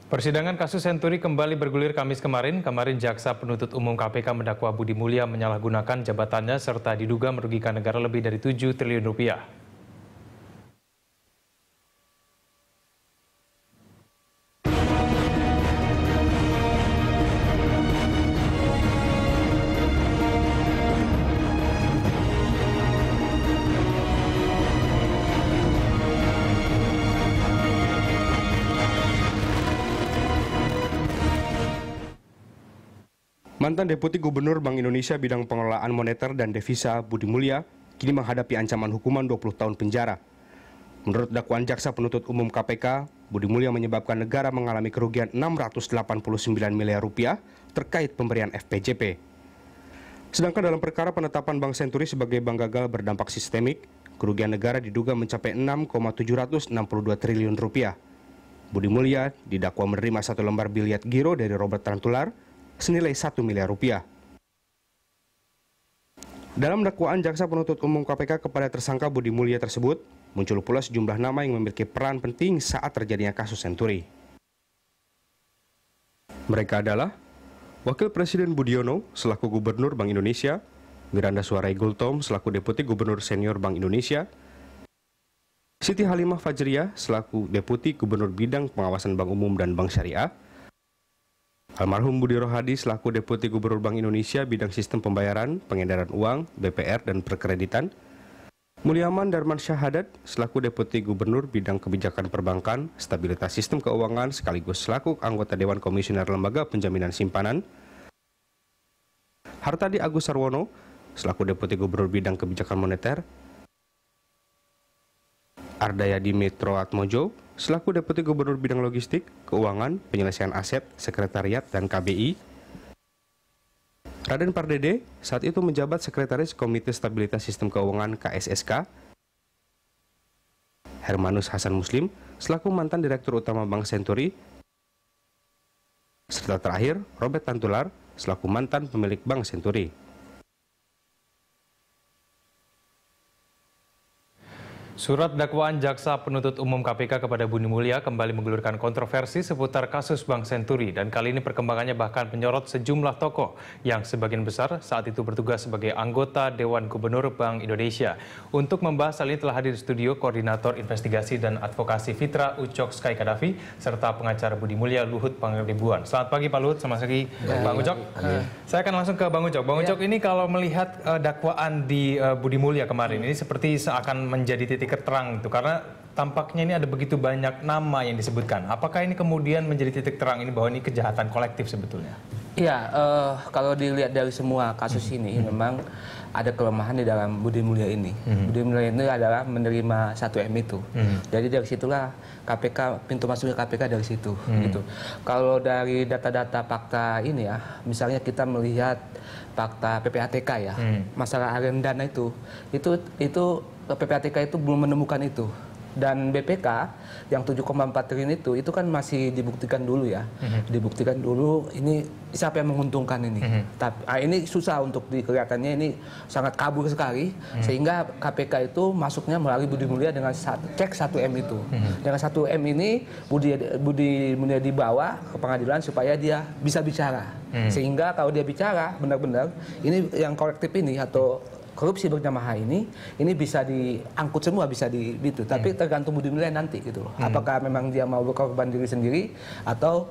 Persidangan kasus Senturi kembali bergulir Kamis kemarin. Jaksa penuntut umum KPK mendakwa Budi Mulya menyalahgunakan jabatannya serta diduga merugikan negara lebih dari 7 triliun rupiah. Mantan Deputi Gubernur Bank Indonesia bidang pengelolaan moneter dan devisa Budi Mulya kini menghadapi ancaman hukuman 20 tahun penjara. Menurut dakwaan jaksa penuntut umum KPK, Budi Mulya menyebabkan negara mengalami kerugian 689 miliar rupiah terkait pemberian FPJP. Sedangkan dalam perkara penetapan Bank Senturi sebagai bank gagal berdampak sistemik, kerugian negara diduga mencapai 6,762 triliun rupiah. Budi Mulya didakwa menerima 1 lembar biliet giro dari Robert Tantular senilai 1 miliar rupiah. Dalam dakwaan jaksa penuntut umum KPK kepada tersangka Budi Mulya tersebut, muncul pula sejumlah nama yang memiliki peran penting saat terjadinya kasus Senturi. Mereka adalah Wakil Presiden Budiono selaku Gubernur Bank Indonesia, Miranda Suarai Gultom selaku Deputi Gubernur Senior Bank Indonesia, Siti Halimah Fajriah selaku Deputi Gubernur Bidang Pengawasan Bank Umum dan Bank Syariah, Almarhum Budi Rohadi selaku Deputi Gubernur Bank Indonesia bidang sistem pembayaran, pengedaran uang, BPR, dan perkreditan, Mulyaman Darman Syahadat selaku Deputi Gubernur bidang kebijakan perbankan, stabilitas sistem keuangan sekaligus selaku anggota Dewan Komisioner Lembaga Penjaminan Simpanan, Hartadi Agus Sarwono selaku Deputi Gubernur bidang kebijakan moneter, Ardayadi Mitro Atmojo selaku Deputi Gubernur bidang logistik, keuangan, penyelesaian aset, sekretariat, dan KBI. Raden Pardede saat itu menjabat Sekretaris Komite Stabilitas Sistem Keuangan KSSK. Hermanus Hasan Muslim selaku mantan Direktur Utama Bank Senturi. Serta terakhir, Robert Tantular selaku mantan pemilik Bank Senturi. Surat dakwaan jaksa penuntut umum KPK kepada Budi Mulya kembali menggulirkan kontroversi seputar kasus Bank Senturi, dan kali ini perkembangannya bahkan menyorot sejumlah tokoh yang sebagian besar saat itu bertugas sebagai anggota Dewan Gubernur Bank Indonesia. Untuk membahas hal ini telah hadir di studio Koordinator Investigasi dan Advokasi Fitra Ucok Sky Kadafi serta pengacara Budi Mulya Luhut Pangribuan. Selamat pagi Pak Luhut, selamat pagi Bang Ucok. Saya akan langsung ke Bang Ucok. Bang Ucok, ini kalau melihat dakwaan di Budi Mulya kemarin ini seperti seakan menjadi titik terang itu, karena tampaknya ini ada begitu banyak nama yang disebutkan. Apakah ini kemudian menjadi titik terang ini bahwa ini kejahatan kolektif sebetulnya? Iya, kalau dilihat dari semua kasus ini memang ada kelemahan di dalam Budi Mulya ini. Budi Mulya ini adalah menerima 1M itu. Jadi dari situlah KPK, pintu masuknya KPK dari situ. Gitu. Kalau dari data-data fakta ini ya, misalnya kita melihat fakta PPATK ya, masalah aliran dana itu PPATK itu belum menemukan itu. Dan BPK yang 7,4 triliun itu kan masih dibuktikan dulu ya. Dibuktikan dulu ini siapa yang menguntungkan ini. Tapi ini susah untuk kelihatannya, ini sangat kabur sekali. Sehingga KPK itu masuknya melalui Budi Mulya dengan cek 1M itu. Dengan 1M ini Budi Mulya dibawa ke pengadilan supaya dia bisa bicara. Sehingga kalau dia bicara benar-benar ini yang kolektif ini atau korupsi berjamaah ini bisa diangkut semua, bisa gitu. Tapi tergantung Budi Mulya nanti gitu loh. Apakah memang dia mau berkorban diri sendiri atau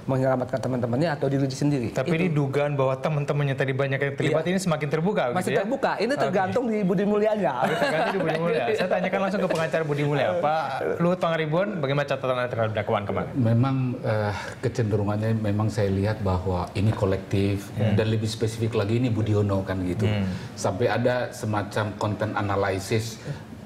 menyelamatkan teman-temannya atau diri sendiri. Tapi ini dugaan bahwa teman-temannya tadi banyak yang terlibat ini semakin terbuka. Masih gitu ya? terbuka. Ini tergantung di Budi Mulyanya. Tergantung di Budi Mulya. Saya tanyakan langsung ke pengacara Budi Mulya. Pak Luhut Pangribuan, bagaimana catatan Anda terhadap dakwaan kemarin? Memang kecenderungannya memang saya lihat bahwa ini kolektif dan lebih spesifik lagi ini Budiono kan gitu. Sampai ada semacam konten analisis.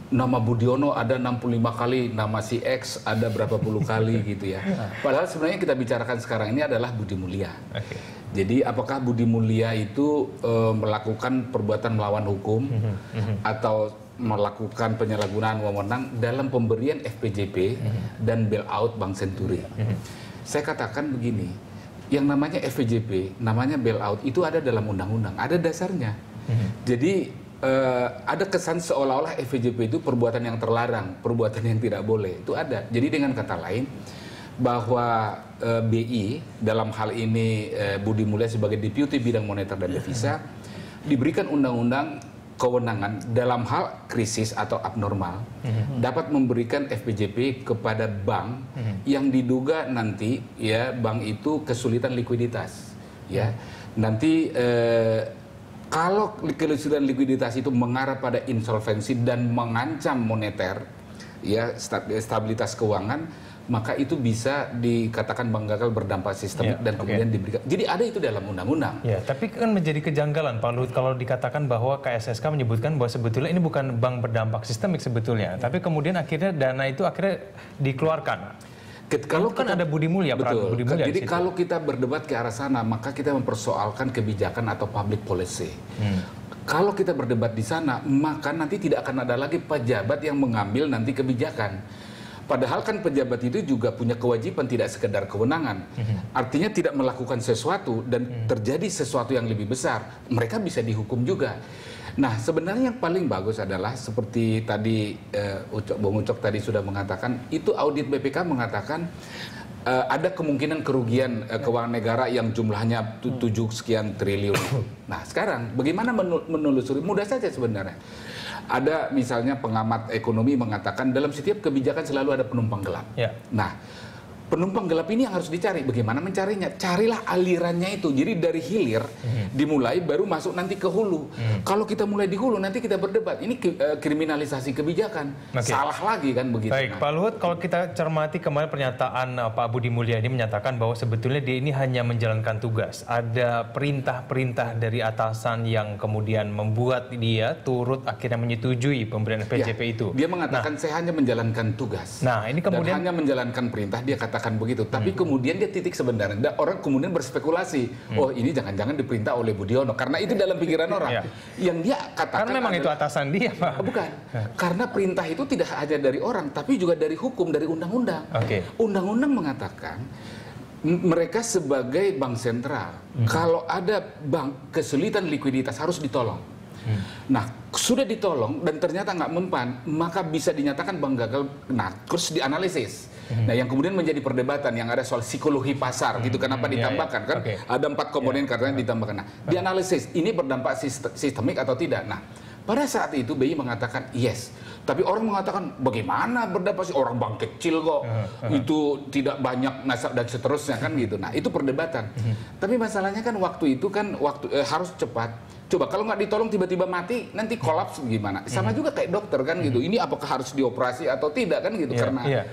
Nama Budiono ada 65 kali, nama si X ada berapa puluh kali gitu ya. Padahal sebenarnya kita bicarakan sekarang ini adalah Budi Mulya. Jadi apakah Budi Mulya itu melakukan perbuatan melawan hukum atau melakukan penyalahgunaan wewenang dalam pemberian FPJP dan bailout Bank Senturi? Saya katakan begini, yang namanya FPJP, namanya bailout itu ada dalam undang-undang, ada dasarnya. Jadi ada kesan seolah-olah FPJP itu perbuatan yang terlarang, perbuatan yang tidak boleh. Itu ada. Jadi dengan kata lain, bahwa BI dalam hal ini Budi Mulya sebagai Deputi Bidang Moneter dan Devisa diberikan undang-undang kewenangan dalam hal krisis atau abnormal dapat memberikan FPJP kepada bank yang diduga nanti ya bank itu kesulitan likuiditas ya nanti kalau kesulitan likuiditas itu mengarah pada insolvensi dan mengancam moneter ya stabilitas keuangan maka itu bisa dikatakan bank gagal berdampak sistemik dan kemudian diberikan. Jadi ada itu dalam undang-undang. Ya, tapi kan menjadi kejanggalan Pak Luhut kalau dikatakan bahwa KSSK menyebutkan bahwa sebetulnya ini bukan bank berdampak sistemik sebetulnya, tapi kemudian akhirnya dana itu akhirnya dikeluarkan. Kalau kan ada Budi Mulya, betul. Budi Mulya. Jadi kalau kita berdebat ke arah sana, maka kita mempersoalkan kebijakan atau public policy. Kalau kita berdebat di sana, maka nanti tidak akan ada lagi pejabat yang mengambil nanti kebijakan. Padahal kan pejabat itu juga punya kewajiban tidak sekedar kewenangan. Artinya tidak melakukan sesuatu dan terjadi sesuatu yang lebih besar. Mereka bisa dihukum juga. Nah sebenarnya yang paling bagus adalah seperti tadi Bung Ucok tadi sudah mengatakan, itu audit BPK mengatakan ada kemungkinan kerugian keuangan negara yang jumlahnya 7 sekian triliun. Nah sekarang bagaimana menelusuri? Mudah saja sebenarnya. Ada misalnya pengamat ekonomi mengatakan dalam setiap kebijakan selalu ada penumpang gelap. Ya. Nah, penumpang gelap ini yang harus dicari. Bagaimana mencarinya? Carilah alirannya itu. Jadi dari hilir dimulai baru masuk nanti ke hulu. Kalau kita mulai di hulu nanti kita berdebat. Ini kriminalisasi kebijakan. Salah lagi kan begitu. Baik, Pak Luhut, kalau kita cermati kemarin pernyataan Pak Budi Mulya ini menyatakan bahwa sebetulnya dia ini hanya menjalankan tugas. Ada perintah-perintah dari atasan yang kemudian membuat dia turut akhirnya menyetujui pemberian FPJP itu. Dia mengatakan saya hanya menjalankan tugas. Nah, ini kemudian dan hanya menjalankan perintah dia katakan begitu. Tapi kemudian dia titik sebenarnya. Orang kemudian berspekulasi, oh ini jangan-jangan diperintah oleh Budiono. Karena itu dalam pikiran orang. Yang dia katakan karena memang itu atasan dia, Pak. Bukan. Karena perintah itu tidak hanya dari orang, tapi juga dari hukum, dari undang-undang. Undang-undang mengatakan mereka sebagai bank sentral, kalau ada bank kesulitan likuiditas harus ditolong. Nah, sudah ditolong dan ternyata nggak mempan, maka bisa dinyatakan bank gagal. Nah, terus dianalisis. Nah, yang kemudian menjadi perdebatan yang ada soal psikologi pasar gitu. Kenapa ditambahkan? Kan ada 4 komponen katanya ditambahkan. Nah, dianalisis ini berdampak sistemik atau tidak. Nah, pada saat itu BI mengatakan yes. Tapi orang mengatakan bagaimana berdampak sih, orang bank kecil kok. Itu tidak banyak nasab dan seterusnya kan gitu. Nah, itu perdebatan. Tapi masalahnya kan waktu itu kan harus cepat. Coba kalau nggak ditolong tiba-tiba mati, nanti kolaps gimana? Sama juga kayak dokter kan gitu. Ini apakah harus dioperasi atau tidak kan gitu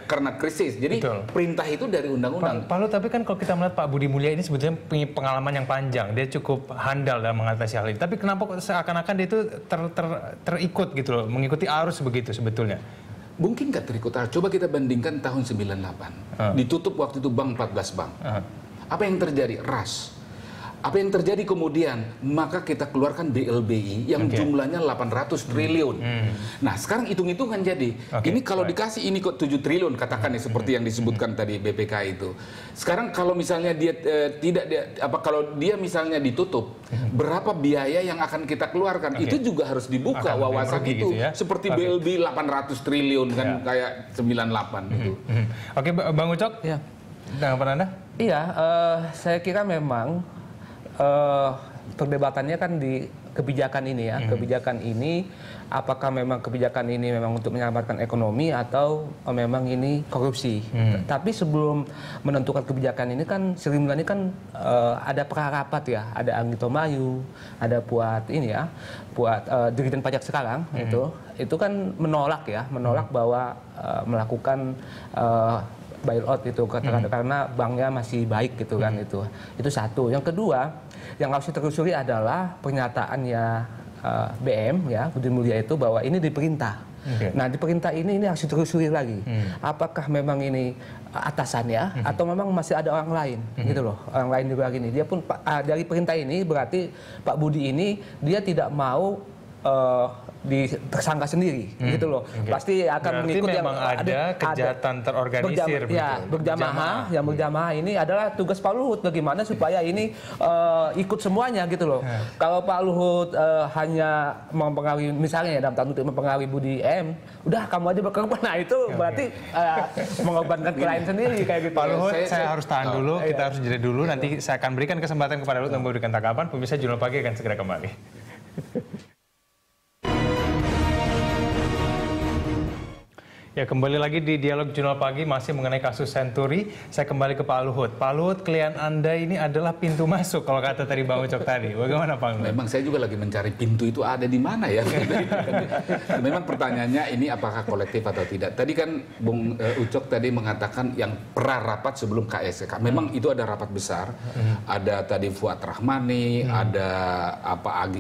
karena krisis. Jadi perintah itu dari undang-undang. Pak Luhut, tapi kan kalau kita melihat Pak Budi Mulya ini sebetulnya punya pengalaman yang panjang. Dia cukup handal dalam mengatasi hal ini. Tapi kenapa seakan-akan dia itu terikut gitu loh, mengikuti arus begitu sebetulnya? Mungkin nggak terikut arus. Coba kita bandingkan tahun 98. Ditutup waktu itu bank 14 bank. Apa yang terjadi? Ras. Apa yang terjadi kemudian? Maka kita keluarkan BLBI yang jumlahnya 800 triliun. Nah, sekarang hitung-hitungan jadi. Ini kalau dikasih ini kok 7 triliun katakan ya seperti yang disebutkan tadi BPK itu. Sekarang kalau misalnya dia kalau dia misalnya ditutup, berapa biaya yang akan kita keluarkan? Itu juga harus dibuka wawasan itu. Gitu ya? Seperti BLBI 800 triliun kan kayak 98 itu. Oke, Bang Ucok. Ya. Tanggapan Anda? Iya, saya kira memang perdebatannya kan di kebijakan ini ya. Kebijakan ini apakah memang kebijakan ini memang untuk menyelamatkan ekonomi atau memang ini korupsi. Tapi sebelum menentukan kebijakan ini kan Sri Mulyani kan ada prarapat ya, ada Anggito Mayu, ada buat ini ya, buat Dirjen Pajak sekarang itu kan menolak bahwa melakukan bailout itu karena banknya masih baik gitu kan. Itu satu. Yang kedua yang harus ditelusuri adalah pernyataannya BM ya Budi Mulya itu bahwa ini diperintah. Nah di perintah ini harus ditelusuri lagi. Apakah memang ini atasannya atau memang masih ada orang lain gitu loh, orang lain di luar ini. Dia pun dari perintah ini berarti Pak Budi ini dia tidak mau tersangka sendiri, gitu loh. Pasti akan berarti mengikut yang memang ada kejahatan terorganisir, berjamaah. Yang berjamaah ini adalah tugas Pak Luhut bagaimana supaya ini ikut semuanya, gitu loh. Kalau Pak Luhut hanya mempengaruhi, misalnya dalam tanda kutip mempengaruhi Budi M, udah kamu aja berkorban. Nah itu berarti mengorbankan klien sendiri kayak gitu. Pak Luhut, saya harus tahan dulu, kita harus jeda dulu. Nanti saya akan berikan kesempatan kepada Luhut memberikan tanggapan. Pemirsa Jurnal Pagi akan segera kembali. Ya, kembali lagi di Dialog Jurnal Pagi masih mengenai kasus Senturi. Saya kembali ke Pak Luhut. Pak Luhut, klien Anda ini adalah pintu masuk kalau kata tadi Bang Ucok tadi. Bagaimana Pak Luhut? Memang saya juga lagi mencari pintu itu ada di mana ya. Memang pertanyaannya ini apakah kolektif atau tidak. Tadi kan Bung Ucok tadi mengatakan yang rapat sebelum KSK. Memang itu ada rapat besar. Ada tadi Fuad Rahmani, ada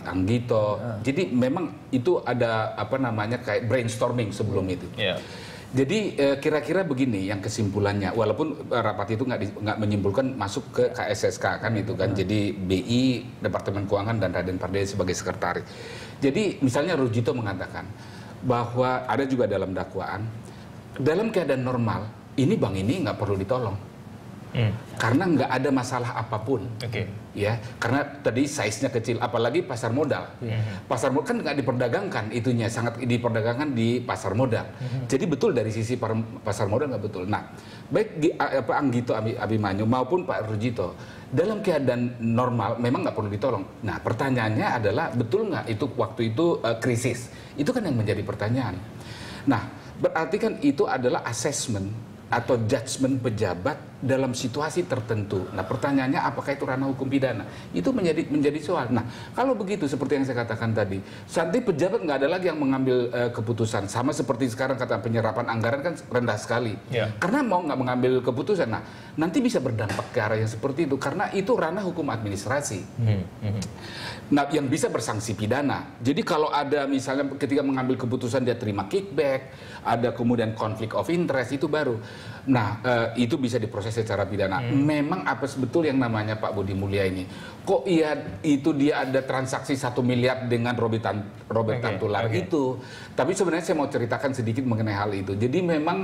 Anggito. Jadi memang itu ada kayak brainstorming sebelum itu. Yeah. Jadi kira-kira begini yang kesimpulannya, walaupun rapat itu nggak menyimpulkan masuk ke KSSK kan itu kan, jadi BI, Departemen Keuangan dan Raden Pardede sebagai sekretaris. Jadi misalnya Rujito mengatakan bahwa ada juga dalam dakwaan, dalam keadaan normal ini bank ini nggak perlu ditolong. Karena nggak ada masalah apapun, ya. Karena tadi size-nya kecil, apalagi pasar modal. Pasar modal kan nggak diperdagangkan, itunya sangat diperdagangkan di pasar modal. Jadi betul dari sisi pasar modal nggak betul. Nah, baik Anggito Abimanyu maupun Pak Rujito dalam keadaan normal memang nggak perlu ditolong. Nah, pertanyaannya adalah betul nggak itu waktu itu krisis? Itu kan yang menjadi pertanyaan. Nah, berarti kan itu adalah assessment atau judgement pejabat dalam situasi tertentu. Nah, pertanyaannya apakah itu ranah hukum pidana? Itu menjadi soal. Nah, kalau begitu seperti yang saya katakan tadi, nanti pejabat nggak ada lagi yang mengambil keputusan. Sama seperti sekarang kata penyerapan anggaran kan rendah sekali. Karena mau nggak mengambil keputusan. Nah, nanti bisa berdampak ke arah yang seperti itu karena itu ranah hukum administrasi. Nah, yang bisa bersanksi pidana. Jadi kalau ada misalnya ketika mengambil keputusan dia terima kickback, ada kemudian konflik of interest, itu baru. Nah, itu bisa diproses secara pidana. Memang apa sebetul yang namanya Pak Budi Mulya ini? Kok itu dia ada transaksi 1 miliar dengan Robert Tantular itu? Tapi sebenarnya saya mau ceritakan sedikit mengenai hal itu. Jadi memang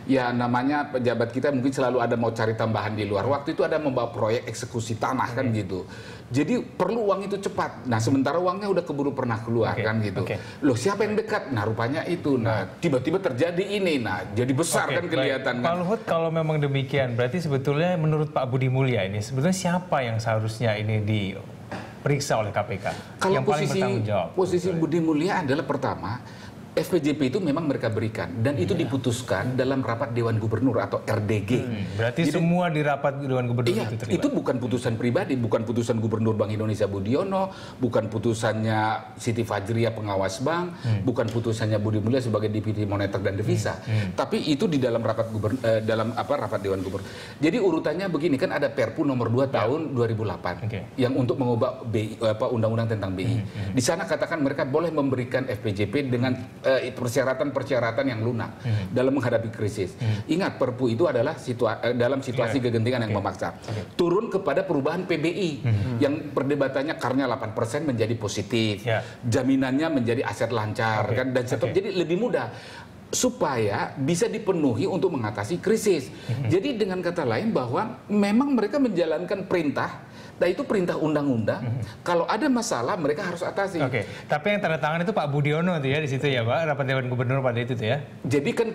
ya namanya pejabat kita mungkin selalu ada mau cari tambahan di luar. Waktu itu ada membawa proyek eksekusi tanah kan gitu. Jadi perlu uang itu cepat. Nah, sementara uangnya udah keburu pernah keluar kan gitu. Loh, siapa yang dekat? Nah, rupanya itu. Nah, tiba-tiba terjadi ini. Nah, jadi besar kan kelihatan. Pak Luhut, kalau memang demikian, berarti sebetulnya menurut Pak Budi Mulya ini sebetulnya siapa yang seharusnya ini diperiksa oleh KPK? Kalau yang paling bertanggung jawab? Posisi Budi Mulya adalah pertama, FPJP itu memang mereka berikan dan itu diputuskan dalam rapat Dewan Gubernur atau RDG. Berarti jadi, semua di rapat Dewan Gubernur itu terlibat? Itu bukan putusan pribadi, bukan putusan Gubernur Bank Indonesia Budiono, bukan putusannya Siti Fajriah pengawas bank, bukan putusannya Budi Mulya sebagai Deputi Moneter dan Devisa. Tapi itu di dalam rapat rapat Dewan Gubernur. Jadi urutannya begini, kan ada Perpu nomor 2 tahun 2008 yang untuk mengubah undang-undang tentang BI. Di sana katakan mereka boleh memberikan FPJP dengan persyaratan-persyaratan yang lunak dalam menghadapi krisis. Ingat, Perpu itu adalah dalam situasi kegentingan yang memaksa. Turun kepada perubahan PBI yang perdebatannya karena 8% menjadi positif, jaminannya menjadi aset lancar kan, dan jadi lebih mudah supaya bisa dipenuhi untuk mengatasi krisis. Jadi dengan kata lain bahwa memang mereka menjalankan perintah. Nah, itu perintah undang-undang. Kalau ada masalah mereka harus atasi. Tapi yang tanda tangan itu Pak Budiono tuh ya di situ ya Pak, rapat Dewan Gubernur pada itu tuh ya. Jadi kan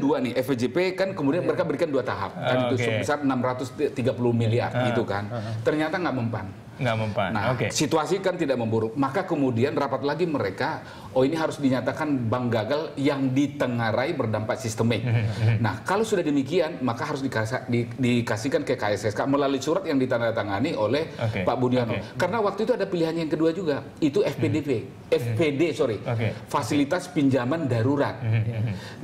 dua nih, FPJP kan kemudian mereka berikan 2 tahap. Kan itu sebesar 630 miliar gitu kan. Ternyata nggak mempan. Nah, situasi kan tidak memburuk. Maka kemudian rapat lagi mereka, ini harus dinyatakan bank gagal yang ditengarai berdampak sistemik. Nah, kalau sudah demikian, maka harus dikasihkan ke KSSK melalui surat yang ditandatangani oleh Pak Budiono. Karena waktu itu ada pilihan yang kedua juga, itu FPD, fasilitas pinjaman darurat.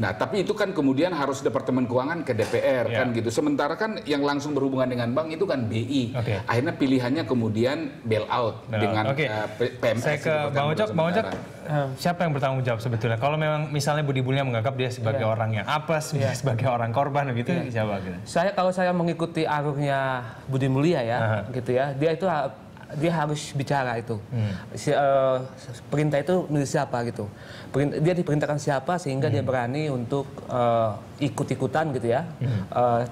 Nah, tapi itu kan kemudian harus Departemen Keuangan ke DPR kan gitu. Sementara kan yang langsung berhubungan dengan bank itu kan BI. Akhirnya pilihannya kemudian bailout dengan PMS. Saya ke Bang Ucok, siapa yang bertanggung jawab sebetulnya? Kalau memang misalnya Budi Mulya menganggap dia sebagai orang yang apes, sebagai orang korban gitu, siapa gitu? Kalau saya mengikuti arusnya Budi Mulya ya, gitu ya, dia itu dia harus bicara itu. Perintah itu milik siapa gitu. Dia diperintahkan siapa sehingga dia berani untuk ikut-ikutan gitu ya,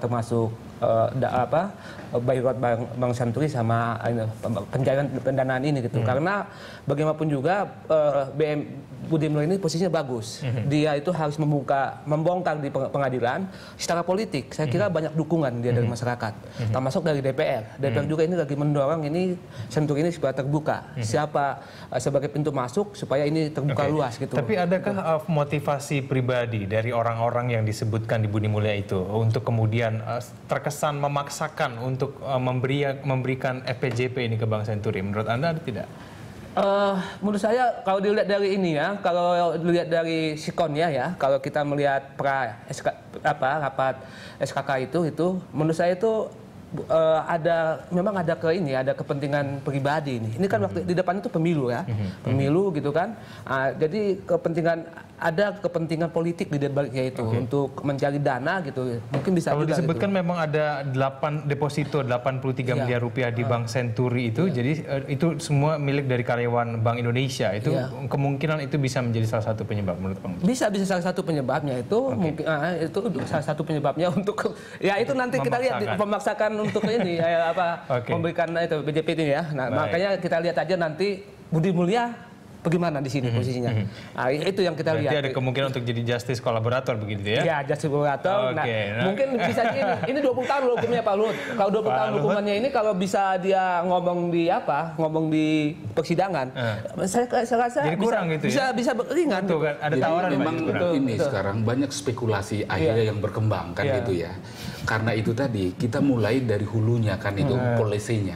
termasuk boykot Bank Senturi sama pencairan pendanaan ini gitu. Karena bagaimanapun juga Budi Mulya ini posisinya bagus. Dia itu harus membongkar di pengadilan secara politik. Saya kira banyak dukungan dia dari masyarakat, termasuk dari DPR. DPR juga ini lagi mendorong ini Senturi ini supaya terbuka. Siapa sebagai pintu masuk supaya ini terbuka luas gitu. Tapi adakah motivasi pribadi dari orang-orang yang disebutkan di Budi Mulya itu untuk kemudian terkesan memaksakan untuk memberikan FPJP ini ke Bank Senturi? Menurut Anda ada tidak? Menurut saya kalau dilihat dari ini ya, kalau dilihat dari sikonnya ya, kalau kita melihat rapat SKK itu menurut saya itu memang ada kepentingan pribadi ini. Ini kan waktu di depan itu pemilu ya, pemilu gitu kan. Jadi ada kepentingan politik di baliknya itu untuk mencari dana gitu. Mungkin bisa kalau juga disebutkan gitu. memang ada 8 deposito 83 miliar rupiah di Bank Senturi itu. Jadi itu semua milik dari karyawan Bank Indonesia. Itu kemungkinan itu bisa menjadi salah satu penyebab menurut Bang. Bisa salah satu penyebabnya itu mungkin itu salah satu penyebabnya untuk ya itu nanti kita lihat memaksakan untuk ini memberikan itu BJP ini ya. Nah, makanya kita lihat aja nanti Budi Mulya bagaimana di sini posisinya. Nah, itu yang kita lihat. Berarti ada kemungkinan untuk jadi justice kolaborator begitu ya? Ya, justice kolaborator. Mungkin bisa ini 20 tahun hukumnya Pak Luhut. Kalau 20 tahun hukumannya ini kalau bisa dia ngomong di persidangan, saya rasa jadi kurang bisa ringan. Kan, ada tawaran memang ini sekarang banyak spekulasi akhirnya yang berkembang kan gitu ya. Karena itu tadi kita mulai dari hulunya kan itu polisinya.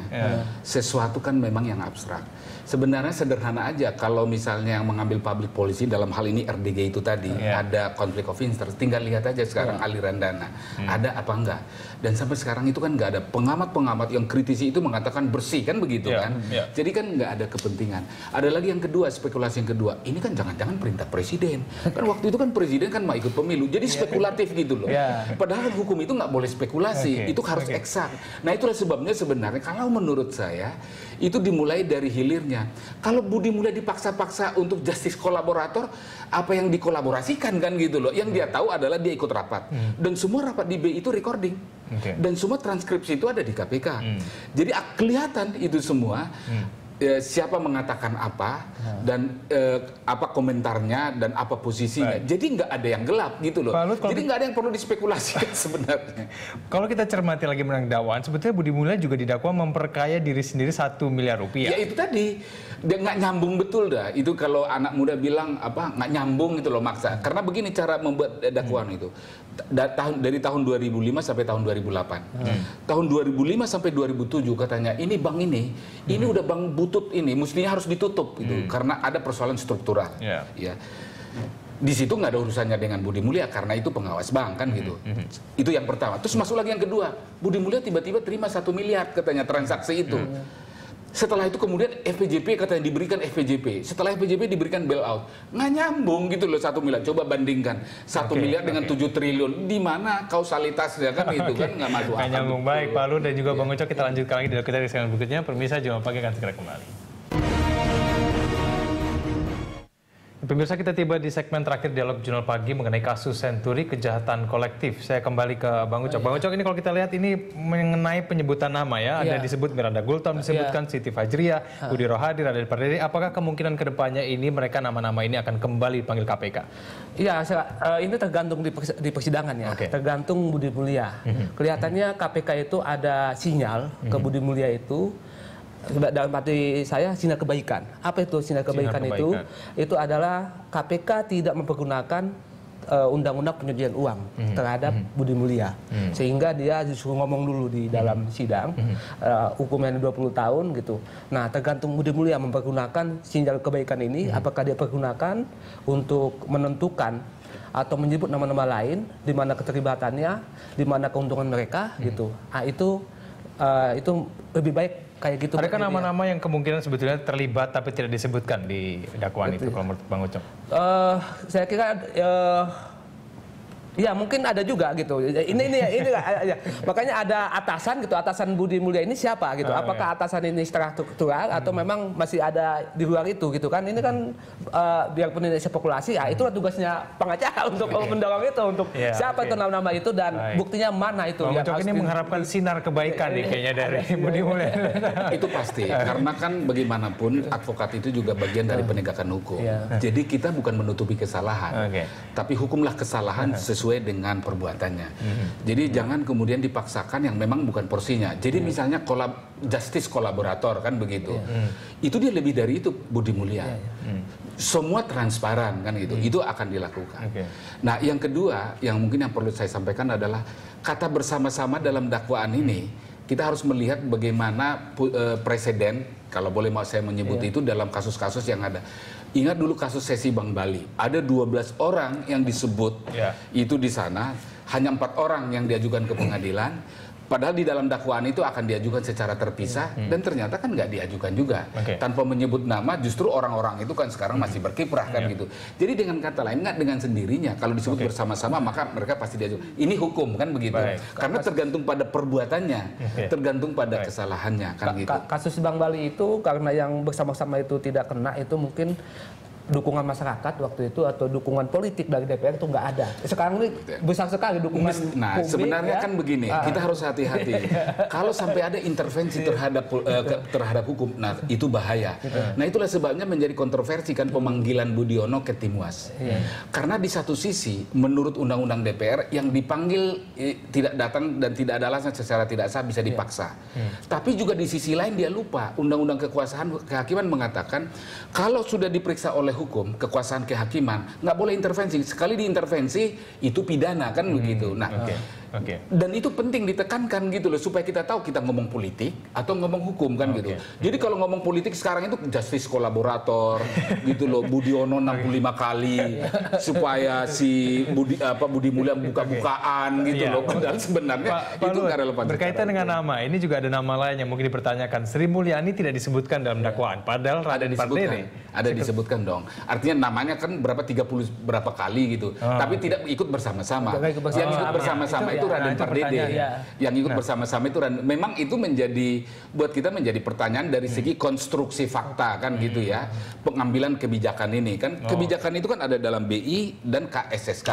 Sesuatu kan memang yang abstrak. Sebenarnya sederhana aja kalau misalnya yang mengambil public policy dalam hal ini RDG itu tadi ada konflik of interest, tinggal lihat aja sekarang aliran dana ada apa enggak. Dan sampai sekarang itu kan nggak ada pengamat-pengamat yang kritisi itu mengatakan bersih kan begitu kan. Jadi kan nggak ada kepentingan. Ada lagi yang kedua, spekulasi yang kedua, ini kan jangan-jangan perintah presiden. Kan waktu itu kan presiden kan mau ikut pemilu, jadi spekulatif gitu loh. Padahal hukum itu nggak boleh spekulasi, itu harus eksak. Nah itulah sebabnya sebenarnya kalau menurut saya itu dimulai dari hilirnya. Kalau Budi Mulya dipaksa-paksa untuk justice kolaborator, apa yang dikolaborasikan kan gitu loh. Yang dia tahu adalah dia ikut rapat. Dan semua rapat di BI itu recording. Dan semua transkripsi itu ada di KPK. Jadi kelihatan itu semua. Siapa mengatakan apa dan apa komentarnya dan apa posisinya. Jadi nggak ada yang gelap gitu loh. Jadi nggak ada yang perlu dispekulasikan sebenarnya. Kalau kita cermati lagi mengenai dakwaan, sebetulnya Budi Mulya juga didakwa memperkaya diri sendiri 1 miliar rupiah. Ya itu tadi dia nggak nyambung betul dah. Itu kalau anak muda bilang apa nggak nyambung gitu loh maksa. Karena begini cara membuat dakwaan itu. Dari tahun 2005 sampai tahun 2008. Tahun 2005 sampai 2007 katanya ini bank ini udah bank butut ini mestinya harus ditutup gitu karena ada persoalan struktural. Ya. Di situ nggak ada urusannya dengan Budi Mulya karena itu pengawas bank kan gitu. Itu yang pertama. Terus masuk lagi yang kedua. Budi Mulya tiba-tiba terima 1 miliar katanya transaksi itu. Setelah itu kemudian FPJP katanya diberikan FPJP. Setelah FPJP diberikan bailout. Nggak nyambung gitu loh 1 miliar. Coba bandingkan 1 miliar dengan 7 triliun. Di mana kausalitasnya kan itu kan nggak masuk akal. Nggak nyambung. Baik Pak Luhut dan juga Bang Ucok, kita lanjutkan lagi dari kita di segmen berikutnya. Pemirsa Jumat Pagi akan segera kembali. Pemirsa, kita tiba di segmen terakhir Dialog Jurnal Pagi mengenai kasus Senturi kejahatan kolektif. Saya kembali ke Bang Ucok. Bang Ucok, ini kalau kita lihat ini mengenai penyebutan nama ya. Ada disebut Miranda Gultom, disebutkan Siti Fajriah, Budi Rohadi, Raden Pardede. Apakah kemungkinan kedepannya ini mereka nama-nama ini akan kembali dipanggil KPK? Iya, ini tergantung di persidangan ya. Tergantung Budi Mulya. Kelihatannya KPK itu ada sinyal ke Budi Mulya itu. Dalam arti saya sinyal kebaikan. Apa itu sinyal kebaikan itu? Itu adalah KPK tidak mempergunakan undang-undang pencucian uang terhadap Budi Mulya. Sehingga dia disuruh ngomong dulu di dalam sidang, hukumannya 20 tahun gitu. Nah, tergantung Budi Mulya mempergunakan sinyal kebaikan ini, apakah dia pergunakan untuk menentukan atau menyebut nama-nama lain, di mana keterlibatannya, di mana keuntungan mereka gitu. Nah, itu lebih baik kayak gitu. Adakah nama-nama yang kemungkinan sebetulnya terlibat tapi tidak disebutkan di dakwaan itu kalau menurut Bang Ucok? Saya kira Ya mungkin ada juga gitu. Ini ya. Makanya ada atasan gitu. Atasan Budi Mulya ini siapa gitu? Apakah atasan ini struktural atau memang masih ada di luar itu gitu kan? Ini kan biarpun ini spekulasi, ya itulah tugasnya pengacara untuk mendorong itu untuk siapa itu nama-nama itu dan buktinya mana itu. Bang Ucok ini mengharapkan sinar kebaikan nih kayaknya dari Budi Mulya. Itu pasti, karena kan bagaimanapun advokat itu juga bagian dari penegakan hukum. Jadi kita bukan menutupi kesalahan, tapi hukumlah kesalahan sesuai dengan perbuatannya. Jadi jangan kemudian dipaksakan yang memang bukan porsinya. Jadi misalnya justice kolaborator kan begitu. Itu dia lebih dari itu Budi Mulya. Semua transparan kan gitu. Itu akan dilakukan. Nah, yang kedua yang mungkin yang perlu saya sampaikan adalah kata bersama-sama dalam dakwaan ini kita harus melihat bagaimana presiden, kalau boleh mau saya menyebut itu dalam kasus-kasus yang ada. Ingat dulu kasus Sesi Bank Bali, ada 12 orang yang disebut itu di sana, hanya 4 orang yang diajukan ke pengadilan, padahal di dalam dakwaan itu akan diajukan secara terpisah, dan ternyata kan nggak diajukan juga. Tanpa menyebut nama, justru orang-orang itu kan sekarang masih berkiprah kan gitu. Jadi dengan kata lain, nggak dengan sendirinya, kalau disebut bersama-sama maka mereka pasti diajukan. Ini hukum kan begitu. Karena tergantung pada perbuatannya, tergantung pada kesalahannya kan gitu. Kasus Bank Bali itu karena yang bersama-sama itu tidak kena, itu mungkin dukungan masyarakat waktu itu atau dukungan politik dari DPR itu nggak ada. Sekarang ini besar sekali dukungan publik. Sebenarnya kan begini, kita harus hati-hati. Kalau sampai ada intervensi terhadap hukum, nah itu bahaya. Nah itulah sebabnya menjadi kontroversi kan pemanggilan Budiono ke Timuas. Karena di satu sisi, menurut Undang-Undang DPR, yang dipanggil tidak datang dan tidak ada alasan secara tidak sah bisa dipaksa. Tapi juga di sisi lain dia lupa, Undang-Undang Kehakiman mengatakan kalau sudah diperiksa oleh hukum, kekuasaan kehakiman, nggak boleh intervensi. Sekali diintervensi, itu pidana kan begitu. Nah, dan itu penting ditekankan gitu loh, supaya kita tahu kita ngomong politik atau ngomong hukum kan gitu. Jadi kalau ngomong politik sekarang itu justice kolaborator gitu loh, Budiono 65 kali supaya si Budi Mulya buka-bukaan gitu loh. Padahal sebenarnya itu nggak relevan. Berkaitan dengan nama, ini juga ada nama lain yang mungkin dipertanyakan. Sri Mulyani tidak disebutkan dalam dakwaan, padahal Raden Pardede. Ada disebutkan dong. Artinya namanya kan berapa 30 berapa kali gitu. Tapi tidak ikut bersama-sama. Yang ikut bersama-sama itu Raden Pardede. Yang ikut bersama-sama itu memang itu menjadi buat kita menjadi pertanyaan dari segi konstruksi fakta kan gitu ya. Pengambilan kebijakan ini kan kebijakan itu kan ada dalam BI dan KSSK.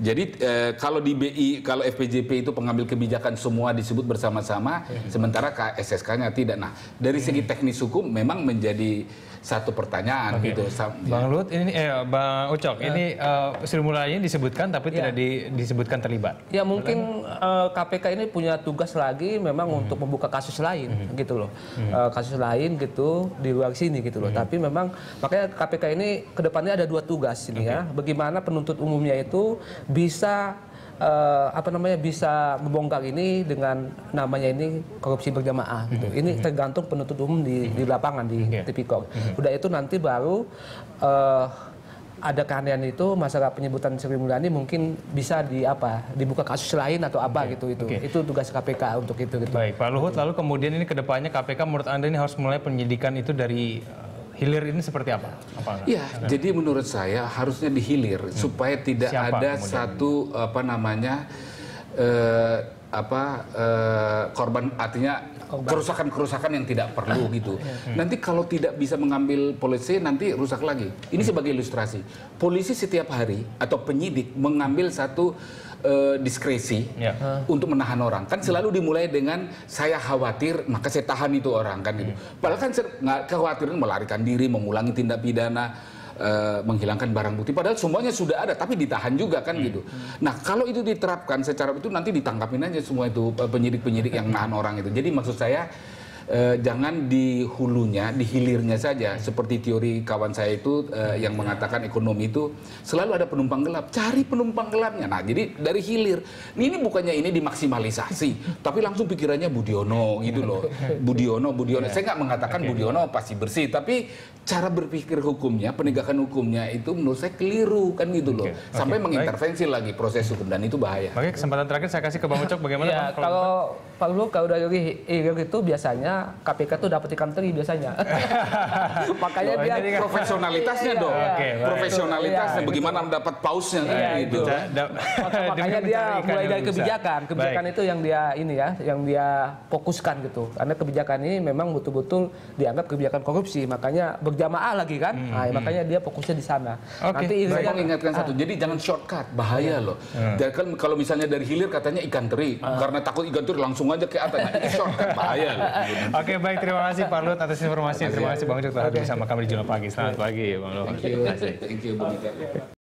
Jadi kalau di BI, kalau FPJP itu pengambil kebijakan semua disebut bersama-sama, sementara KSSK-nya tidak. Nah, dari segi teknis hukum memang menjadi satu pertanyaan gitu. Bang Luhut, ini Bang Ucok, ini Sri Mulyani disebutkan tapi tidak disebutkan terlibat. Ya mungkin KPK ini punya tugas lagi memang untuk membuka kasus lain gitu loh. Kasus lain gitu di luar sini gitu loh. Tapi memang makanya KPK ini kedepannya ada 2 tugas ini ya. Bagaimana penuntut umumnya itu bisa bisa membongkar ini dengan namanya ini korupsi berjamaah gitu. Ini tergantung penuntut umum di lapangan di Tipikor. Udah itu nanti baru ada keanehan itu masalah penyebutan Sri Mulyani mungkin bisa dibuka kasus lain atau apa gitu itu. Itu tugas KPK untuk itu gitu. Baik, Pak Luhut, lalu kemudian ini kedepannya KPK menurut Anda ini harus mulai penyidikan itu dari hilir ini seperti apa? Ya, jadi menurut saya harusnya dihilir supaya tidak ada satu korban, artinya kerusakan-kerusakan yang tidak perlu gitu. Nanti kalau tidak bisa mengambil polisi nanti rusak lagi. Ini sebagai ilustrasi. Polisi setiap hari atau penyidik mengambil satu diskresi untuk menahan orang. Kan selalu dimulai dengan saya khawatir maka saya tahan itu orang kan gitu. Padahal kan kekhawatiran melarikan diri, mengulangi tindak pidana, menghilangkan barang bukti. Padahal semuanya sudah ada tapi ditahan juga kan gitu. Nah kalau itu diterapkan secara itu nanti ditangkapin aja semua itu penyidik-penyidik yang nahan orang itu. Jadi maksud saya jangan di hulunya, di hilirnya saja. Seperti teori kawan saya itu yang mengatakan ekonomi itu selalu ada penumpang gelap. Cari penumpang gelapnya. Nah, jadi dari hilir. Ini bukannya ini dimaksimalisasi, tapi langsung pikirannya Budiono gitu loh. Budiono. Saya nggak mengatakan Budiono pasti bersih, tapi cara berpikir hukumnya, penegakan hukumnya itu menurut saya keliru kan gitu loh. Sampai mengintervensi lagi proses hukum dan itu bahaya. Oke, kesempatan terakhir saya kasih ke Bang Ucok bagaimana Bang? Kalau Pak Luhut kalau dari hilir itu biasanya mana KPK tuh dapat ikan teri biasanya. Makanya dia profesionalitasnya dong. Profesionalitasnya bagaimana mendapat pausnya kan gitu. Makanya dia mulai dari kebijakan itu yang dia yang dia fokuskan gitu. Karena kebijakan ini memang betul-betul dianggap kebijakan korupsi, makanya berjamaah lagi kan. Makanya dia fokusnya di sana. Nanti saya mau ingatkan satu, jadi jangan shortcut, bahaya loh. Dan kan kalau misalnya dari hilir katanya ikan teri, karena takut ikan teri langsung aja ke atas, nah, itu shortcut bahaya loh. Oke, baik, terima kasih Pak Luhut atas informasi. Terima kasih Bang Ucok telah bersama kami di Jurnal Pagi. Selamat pagi Bang Luhut. Thank you, Bung Ita.